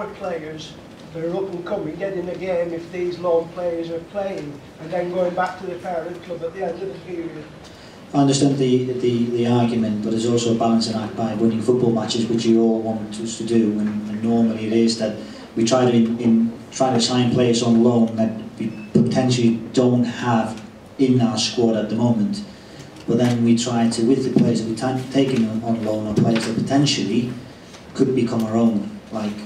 players that are up and coming getting a game if these loan players are playing and then going back to the parent club at the end of the period. I understand the argument, but there's also a balancing act by winning football matches, which you all want us to do, and normally it is that we try to sign players on loan that we potentially don't have in our squad at the moment, but then we try to, with the players that we're taking on loan, or players that potentially could become our own,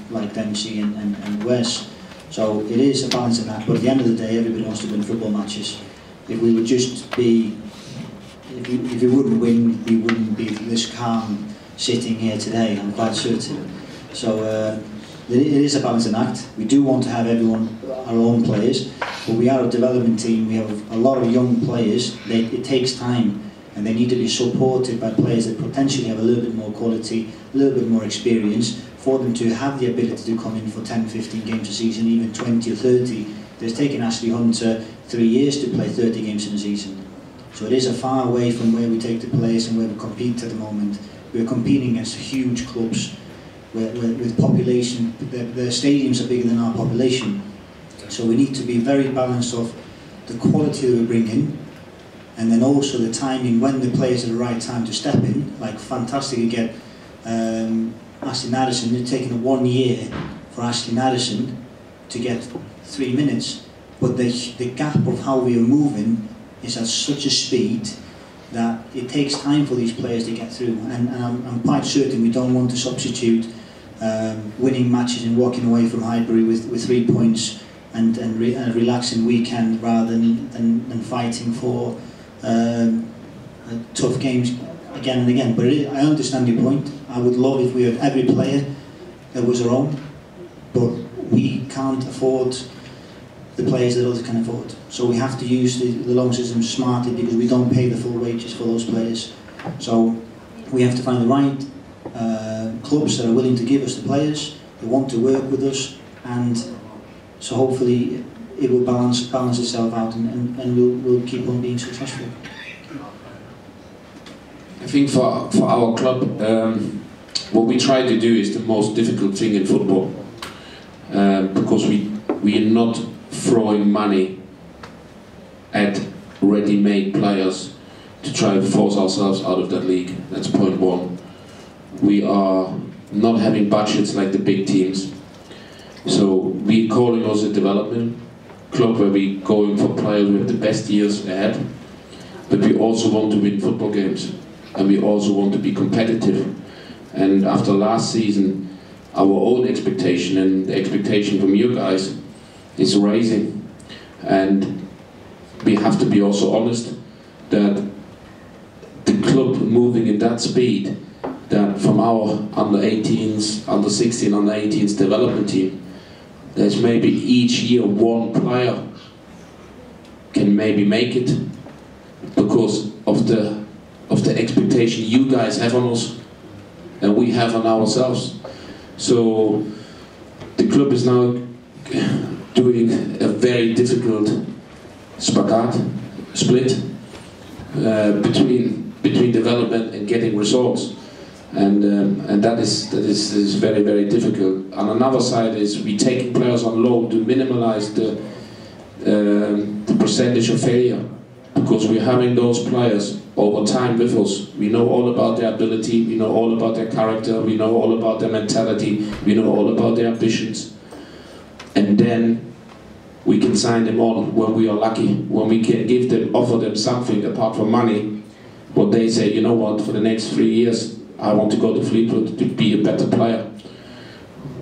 like Dempsey and Wes. So it is a balancing act, but at the end of the day everybody wants to win football matches. If we would just be, if we wouldn't win, we wouldn't be this calm sitting here today, I'm quite certain. So it is a balancing act. We do want to have everyone our own players, but we are a development team. We have a lot of young players. It takes time, and they need to be supported by players that potentially have a little bit more quality, a little bit more experience, for them to have the ability to come in for 10, 15 games a season, even 20 or 30. It's taken Ashley Hunter 3 years to play 30 games in a season. So it is a far away from where we take the players and where we compete at the moment. We're competing against huge clubs with population. The stadiums are bigger than our population. So we need to be very balanced of the quality that we bring in, and then also the timing when the players are the right time to step in. Like fantastic to get Ashley Madison. It's taken 1 year for Ashley Madison to get 3 minutes, but the gap of how we are moving is at such a speed that it takes time for these players to get through, and I'm quite certain we don't want to substitute winning matches and walking away from Highbury with 3 points and a relaxing weekend rather than fighting for tough games again and again. But I understand your point. I would love if we had every player that was our own, but we can't afford the players that others can afford. So we have to use the loan system smartly, because we don't pay the full wages for those players. So we have to find the right clubs that are willing to give us the players, that want to work with us, and so hopefully it will balance itself out, and we'll keep on being successful. I think for our club, what we try to do is the most difficult thing in football, because we are not throwing money at ready-made players to try to force ourselves out of that league. That's point one. We are not having budgets like the big teams, so we're calling us a development club where we're going for players with the best years ahead, but we also want to win football games, and we also want to be competitive. And after last season, our own expectation and the expectation from you guys is rising, and we have to be also honest that the club moving in that speed, that from our under 18s, under 16, under 18s development team, there's maybe each year one player can maybe make it because of the expectation you guys have on us and we have on ourselves. So the club is now doing a very difficult split between development and getting results, and that is very, very difficult. On another side is we taking players on loan to minimize the percentage of failure, because we're having those players over time with us. We know all about their ability, we know all about their character, we know all about their mentality, we know all about their ambitions, and then we can sign them on when we are lucky, when we can offer them something apart from money. What they say, you know what, for the next 3 years I want to go to Fleetwood to be a better player.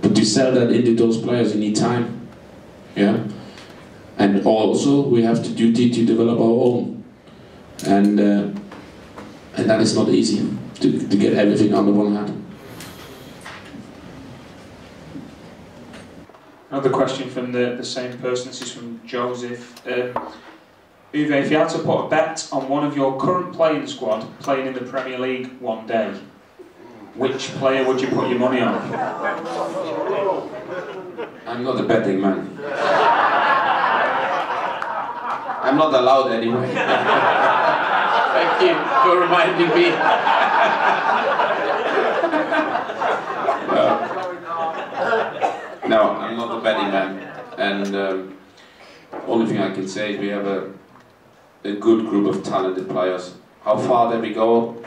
But to sell that into those players, you need time. Yeah? And also we have the duty to develop our own. And that is not easy, to get everything under one hand. Another question from the same person. This is from Joseph. Uwe, if you had to put a bet on one of your current playing squad playing in the Premier League one day, which player would you put your money on? I'm not a betting man. I'm not allowed anyway. Thank you for reminding me. No, I'm not a betting man, and only thing I can say is we have a good group of talented players. How far they we go,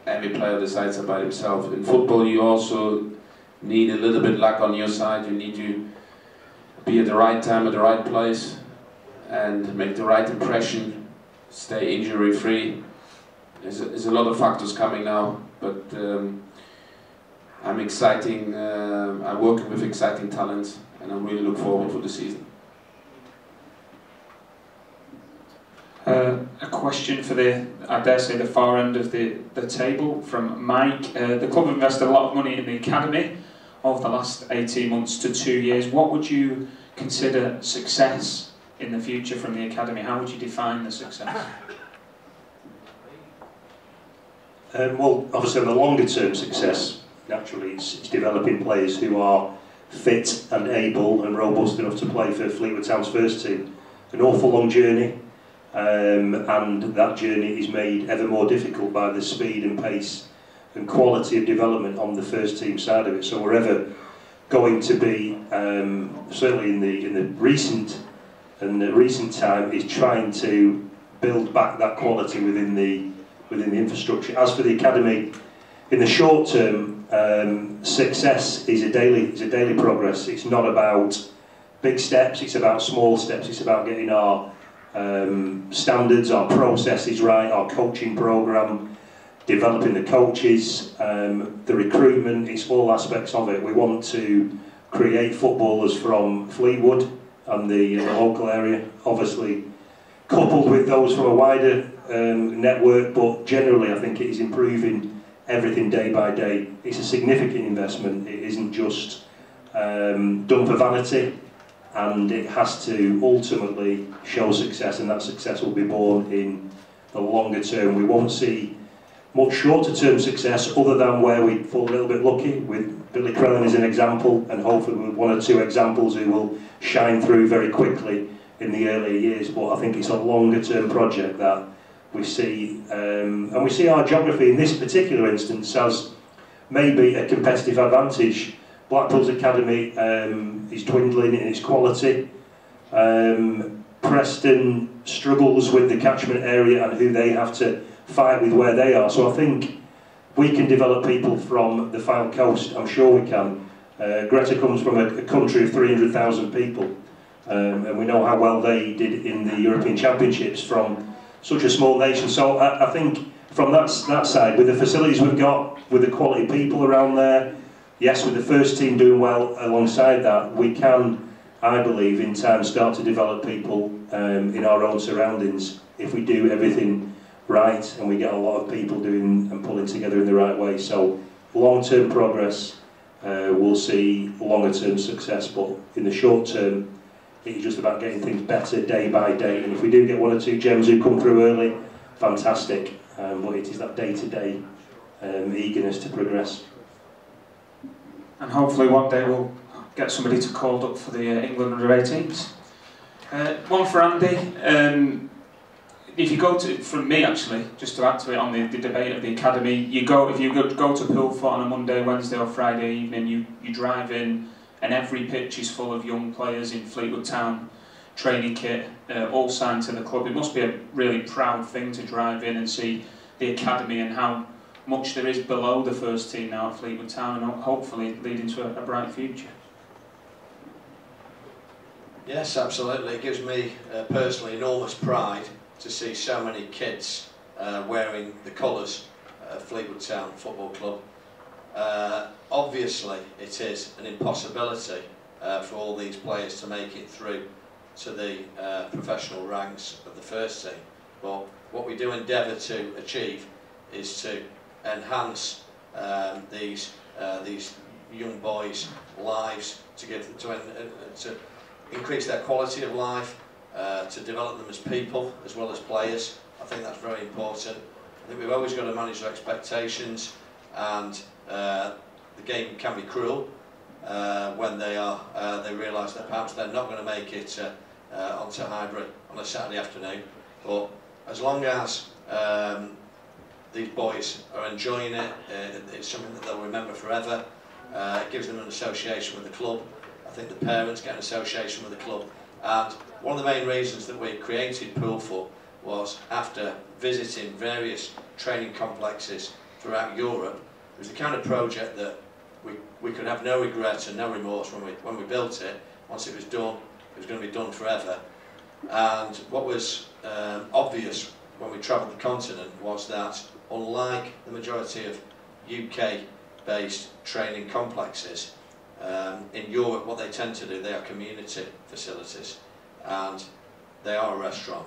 every player decides by himself. In football, you also need a little bit luck on your side. You need to be at the right time at the right place and make the right impression, stay injury free. There's a lot of factors coming now, but I'm working with exciting talents, and I really look forward for the season. A question for I dare say, the far end of the table from Mike. The club invested a lot of money in the academy over the last 18 months to 2 years. What would you consider success in the future from the academy? How would you define the success? Well, obviously, the longer term success, naturally, it's developing players who are fit and able and robust enough to play for Fleetwood Town's first team. An awful long journey. And that journey is made ever more difficult by the speed and pace and quality of development on the first team side of it. So we're ever going to be, certainly in the recent time, is trying to build back that quality within the infrastructure. As for the academy, in the short term, success is a daily progress. It's not about big steps. It's about small steps. It's about getting our standards, our processes right, our coaching programme, developing the coaches, the recruitment. It's all aspects of it. We want to create footballers from Fleetwood and the local area, obviously coupled with those from a wider network, but generally I think it is improving everything day by day. It's a significant investment. It isn't just done for vanity, and it has to ultimately show success, and that success will be born in the longer term. We won't see much shorter term success other than where we fall a little bit lucky with Billy Crellin as an example, and hopefully with one or two examples who will shine through very quickly in the earlier years. But I think it's a longer term project that we see, and we see our geography in this particular instance as maybe a competitive advantage. Blackpool's academy is dwindling in its quality. Preston struggles with the catchment area and who they have to fight with where they are. So I think we can develop people from the Fylde coast. I'm sure we can. Gretar comes from a country of 300,000 people, and we know how well they did in the European Championships from such a small nation. So I think from that side, with the facilities we've got, with the quality people around there, yes, with the first team doing well alongside that, we can, I believe, in time start to develop people in our own surroundings if we do everything right and we get a lot of people doing and pulling together in the right way. So long-term progress, we'll see longer-term success, but in the short term, it's just about getting things better day by day. And if we do get one or two gems who come through early, fantastic. But it is that day-to-day eagerness to progress. And hopefully one day we'll get somebody to called up for the England under-18s. One for Andy. If you go to, from me actually, just to add to it on the debate of the academy, if you go to Pilfoot on a Monday, Wednesday or Friday evening, you drive in and every pitch is full of young players in Fleetwood Town training kit, all signed to the club. It must be a really proud thing to drive in and see the academy and how much there is below the first team now at Fleetwood Town, and hopefully leading to a bright future. Yes, absolutely. It gives me personally enormous pride to see so many kids wearing the colours of Fleetwood Town Football Club. Obviously it is an impossibility for all these players to make it through to the professional ranks of the first team, but what we do endeavour to achieve is to enhance these young boys' lives, to increase their quality of life, to develop them as people as well as players. I think that's very important. I think we've always got to manage their expectations, and the game can be cruel when they realise that perhaps they're not going to make it onto Highbury on a Saturday afternoon. But as long as these boys are enjoying it, it's something that they'll remember forever. It gives them an association with the club, I think the parents get an association with the club. And one of the main reasons that we created Poolfoot was after visiting various training complexes throughout Europe. It was the kind of project that we could have no regret and no remorse when we built it. Once it was done, it was going to be done forever. And what was obvious when we travelled the continent was that, unlike the majority of UK-based training complexes, in Europe what they tend to do, they are community facilities, and they are a restaurant,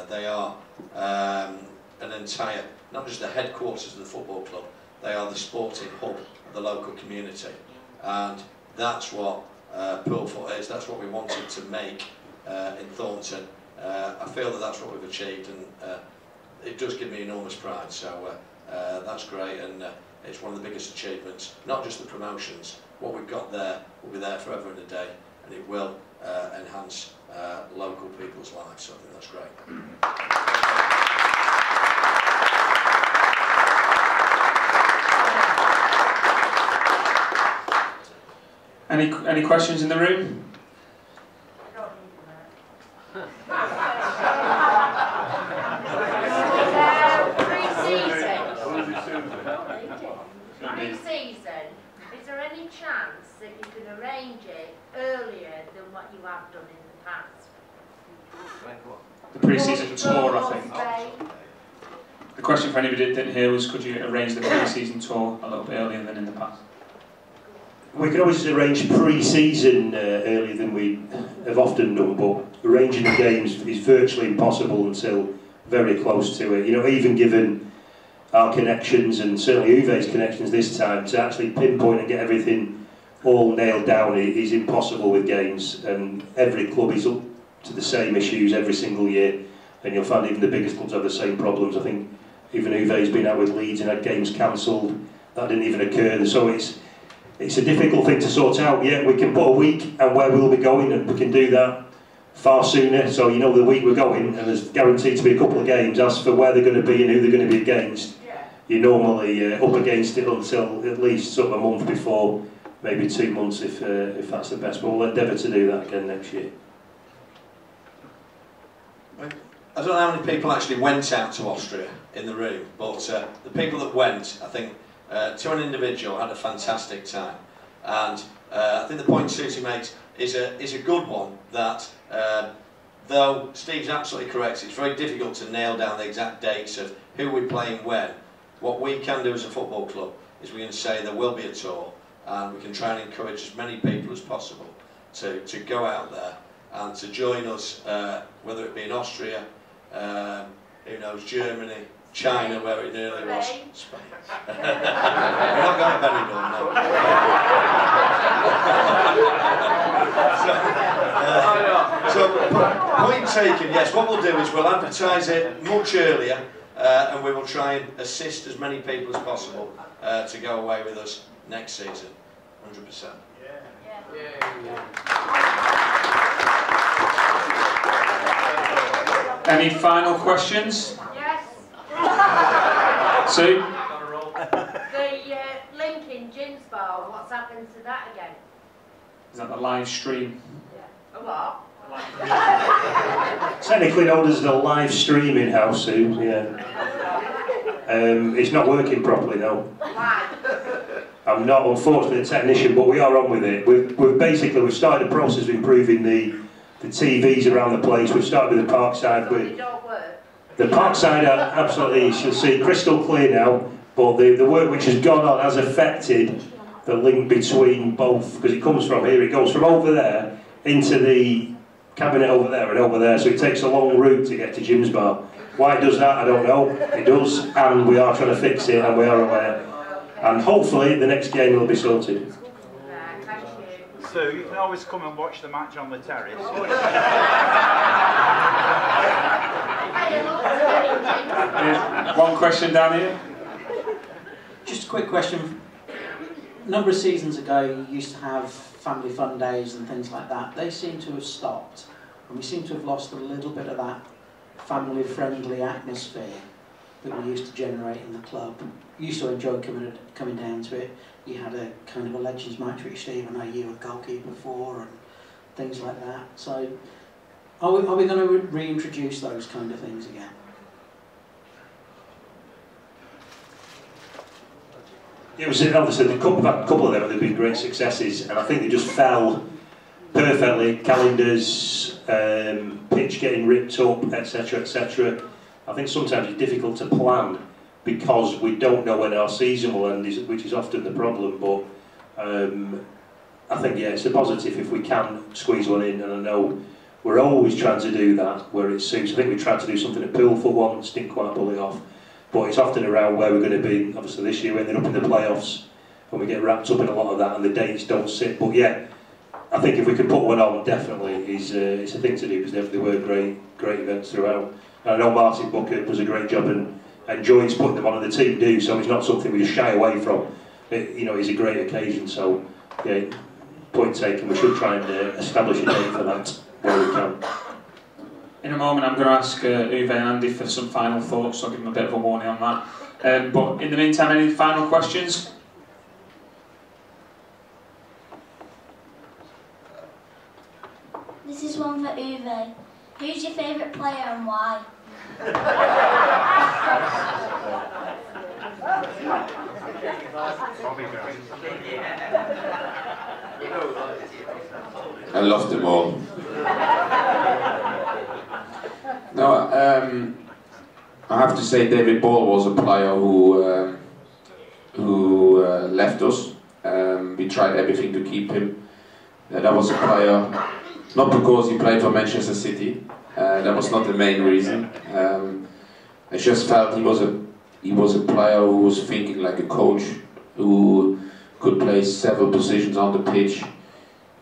they are an entire, not just the headquarters of the football club, they are the sporting hub of the local community, and that's what Poolfoot is, that's what we wanted to make in Thornton. I feel that that's what we've achieved, and it does give me enormous pride, so that's great, and it's one of the biggest achievements, not just the promotions. What we've got there will be there forever and a day, and it will enhance local people's lives, so I think that's great. Any questions in the room? Pre-season, is there any chance that you can arrange it earlier than what you have done in the past? The pre-season tour, I think. The question for anybody that didn't hear was, could you arrange the pre-season tour a little bit earlier than in the past? We can always arrange pre-season earlier than we have often done, but arranging the games is virtually impossible until very close to it. You know, even given our connections and certainly Uwe's connections this time, to actually pinpoint and get everything all nailed down is impossible with games, and every club is up to the same issues every single year, and you'll find even the biggest clubs have the same problems. I think even Uwe's been out with Leeds and had games cancelled, that didn't even occur, so it's a difficult thing to sort out. Yet we can put a week and where we'll be going, and we can do that far sooner, so you know the week we're going, and there's guaranteed to be a couple of games. As for where they're going to be and who they're going to be against, you're normally up against it until at least sort of a month before, maybe 2 months if that's the best, but we'll endeavour to do that again next year. I don't know how many people actually went out to Austria in the room, but the people that went, I think, to an individual, had a fantastic time, and I think the point Susie makes is a good one, that though Steve's absolutely correct, it's very difficult to nail down the exact dates of who we're playing when. What we can do as a football club is we can say there will be a tour, and we can try and encourage as many people as possible to go out there and to join us, whether it be in Austria, who knows, Germany, China, where it nearly was. Spain. We're not going to Benidorm, no. So, point taken, yes, what we'll do is we'll advertise it much earlier, and we will try and assist as many people as possible to go away with us next season, 100%. Any final questions? Yes. Sue? The Lincoln Gins Bar, what's happened to that again? Is that the live stream? A what? Technically known as the live streaming house, Sue, yeah. It's not working properly, no. Why? I'm not, unfortunately, a technician, but we are on with it. We've started a process of improving the TVs around the place. We've started with the Parkside. They don't work. The Parkside, absolutely, you'll see crystal clear now, but the work which has gone on has affected the link between both, because it comes from here, it goes from over there into the cabinet over there and over there, so it takes a long route to get to Jim's Bar. Why it does that, I don't know. It does, and we are trying to fix it, and we are aware. And hopefully the next game will be sorted. So you can always come and watch the match on the terrace. One question down here. Just a quick question. A number of seasons ago you used to have family fun days and things like that. They seem to have stopped, and we seem to have lost a little bit of that family friendly atmosphere. that we used to generate in the club. Used to enjoy coming down to it. You had a kind of a legends match which Steve, I know you were goalkeeper for, and things like that. So are we going to reintroduce those kind of things again? It was obviously a couple of them have been great successes, and I think they just fell perfectly. Calendars, pitch getting ripped up, etc., etc. I think sometimes it's difficult to plan because we don't know when our season will end, which is often the problem. But I think it's a positive if we can squeeze one in, and I know we're always trying to do that where it suits. I think we tried to do something at Poolful once, didn't quite pull it off. But it's often around where we're going to be. Obviously this year we ended up in the playoffs and we get wrapped up in a lot of that and the dates don't sit. But yeah, I think if we could put one on, definitely it's a thing to do because they were great events throughout. And I know Martin Booker does a great job and enjoys putting them on, and the team do, so it's not something we just shy away from. It's a great occasion, so yeah, point taken, we should try and establish a date for that where we can. In a moment I'm going to ask Uwe and Andy for some final thoughts, so I'll give them a bit of a warning on that. But in the meantime, any final questions? This is one for Uwe. Who's your favourite player and why? I love them all. No, I have to say David Ball was a player who left us. We tried everything to keep him. That was a player, not because he played for Manchester City. That was not the main reason. I just felt he was a player who was thinking like a coach, who could play several positions on the pitch.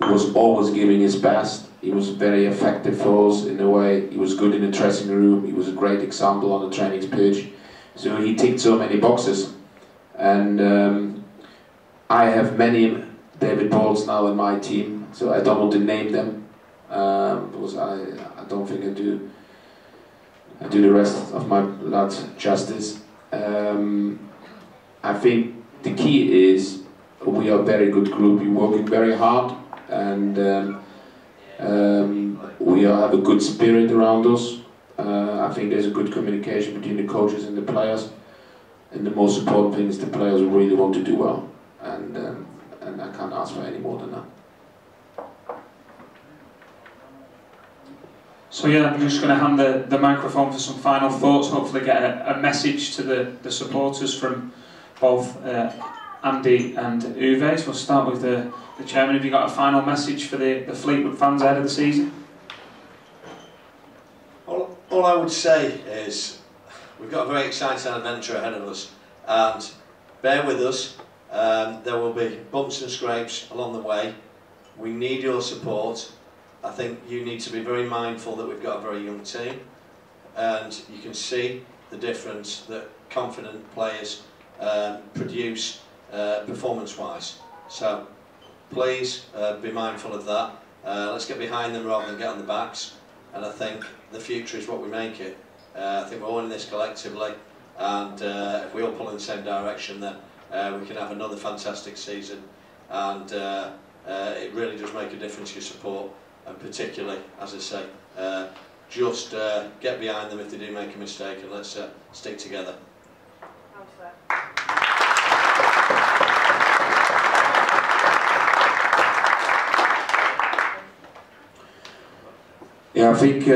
He was always giving his best. He was very effective for us in a way. He was good in the dressing room. He was a great example on the training pitch. So he ticked so many boxes. And I have many David Balls now in my team, so I don't want to name them because I don't think I do the rest of my lads justice. I think the key is we are a very good group. We're working very hard, and we have a good spirit around us. I think there's a good communication between the coaches and the players, and the most important thing is the players who really want to do well, and I can't ask for any more than that. So yeah, I'm just going to hand the microphone for some final thoughts, hopefully get a message to the supporters from both Andy and Uwe. So we'll start with the chairman. Have you got a final message for the Fleetwood fans ahead of the season? All I would say is we've got a very exciting adventure ahead of us, and bear with us. There will be bumps and scrapes along the way. We need your support. I think you need to be very mindful that we've got a very young team, and you can see the difference that confident players produce performance-wise. So please be mindful of that. Let's get behind them rather than get on the backs, and I think the future is what we make it. I think we're all in this collectively, and if we all pull in the same direction, then we can have another fantastic season, and it really does make a difference to your support. And particularly, as I say, just get behind them if they do make a mistake, and let's stick together. Yeah, I think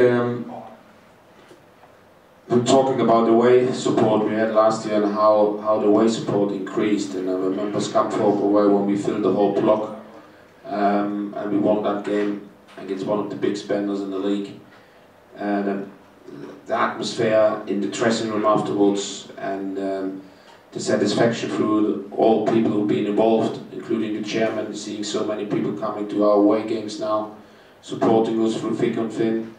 we're talking about the away support we had last year and how the away support increased. And I remember Scunthorpe away when we filled the whole block, and we won that game against one of the big spenders in the league, and the atmosphere in the dressing room afterwards, and the satisfaction through all people who've been involved, including the chairman, seeing so many people coming to our away games now, supporting us through thick and thin.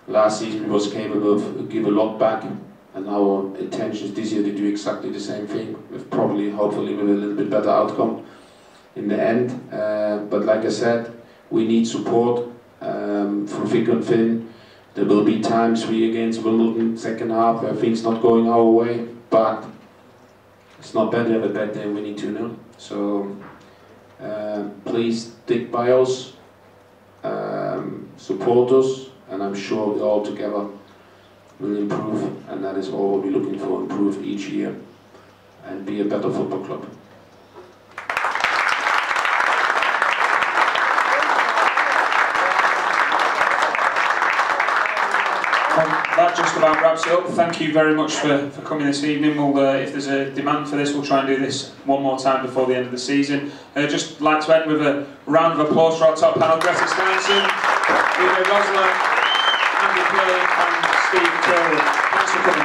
Last season we was capable of give a lot back, and our intention is this year to do exactly the same thing, with probably, hopefully, with a little bit better outcome in the end. But like I said, we need support from thick and thin. There will be times against Wimbledon second half where things not going our way, but it's not bad to have a bad day winning 2-0. So please stick by us, support us, and I'm sure we all together will improve, and that is all we're looking for, improve each year and be a better football club. That just about wraps it up. Thank you very much for coming this evening. We'll, if there's a demand for this, we'll try and do this one more time before the end of the season. Just like to end with a round of applause for our top panel: Gretar, Steinsson, Rosler, Andy Pilley and Curwood. Thanks for coming.